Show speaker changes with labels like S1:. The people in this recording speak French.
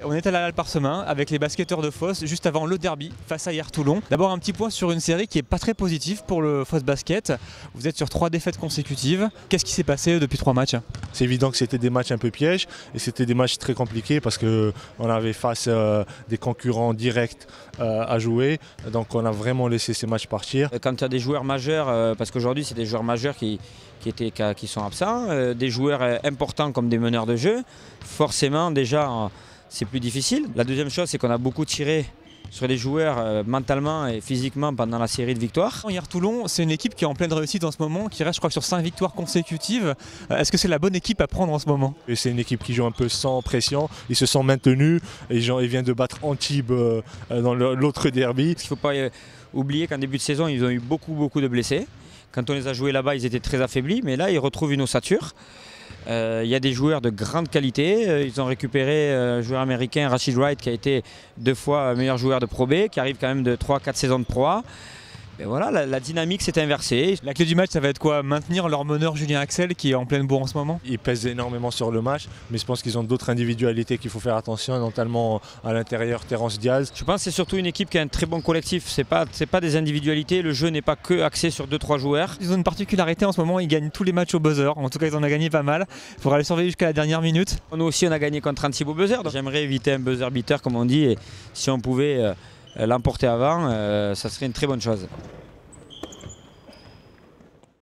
S1: On est à la Halle Parsemin avec les basketteurs de Fos juste avant le derby face à Hier Toulon. D'abord un petit point sur une série qui n'est pas très positive pour le Fos Basket. Vous êtes sur 3 défaites consécutives. Qu'est-ce qui s'est passé depuis 3 matchs?
S2: C'est évident que c'était des matchs un peu pièges et c'était des matchs très compliqués parce qu'on avait face des concurrents directs à jouer. Donc on a vraiment laissé ces matchs partir.
S3: Quand tu as des joueurs majeurs, parce qu'aujourd'hui c'est des joueurs majeurs qui sont absents, des joueurs importants comme des meneurs de jeu, forcément déjà c'est plus difficile. La deuxième chose, c'est qu'on a beaucoup tiré sur les joueurs mentalement et physiquement pendant la série de victoires.
S1: Hier Toulon, c'est une équipe qui est en pleine réussite en ce moment, qui reste je crois sur 5 victoires consécutives. Est-ce que c'est la bonne équipe à prendre en ce moment?
S2: Et c'est une équipe qui joue un peu sans pression, ils se sont maintenus et ils viennent de battre Antibes dans l'autre derby.
S3: Il ne faut pas oublier qu'en début de saison, ils ont eu beaucoup de blessés. Quand on les a joués là-bas, ils étaient très affaiblis, mais là ils retrouvent une ossature. Il y a des joueurs de grande qualité. Ils ont récupéré un joueur américain, Rashid Wright, qui a été 2 fois meilleur joueur de Pro B, qui arrive quand même de 3-4 saisons de Pro A. Et voilà, la dynamique s'est inversée.
S1: La clé du match, ça va être quoi? Maintenir leur meneur Julien Axel qui est en pleine bourre en ce moment?
S2: Ils pèsent énormément sur le match, mais je pense qu'ils ont d'autres individualités qu'il faut faire attention, notamment à l'intérieur, Terence Diaz.
S3: Je pense que c'est surtout une équipe qui a un très bon collectif. C'est pas des individualités, le jeu n'est pas que axé sur 2-3 joueurs.
S1: Ils ont une particularité en ce moment, ils gagnent tous les matchs au buzzer. En tout cas, ils en ont gagné pas mal. Il faudra les surveiller jusqu'à la dernière minute.
S3: Nous aussi, on a gagné contre Antibes au buzzer. J'aimerais éviter un buzzer beater, comme on dit, et si on pouvait l'emporter avant, ça serait une très bonne chose.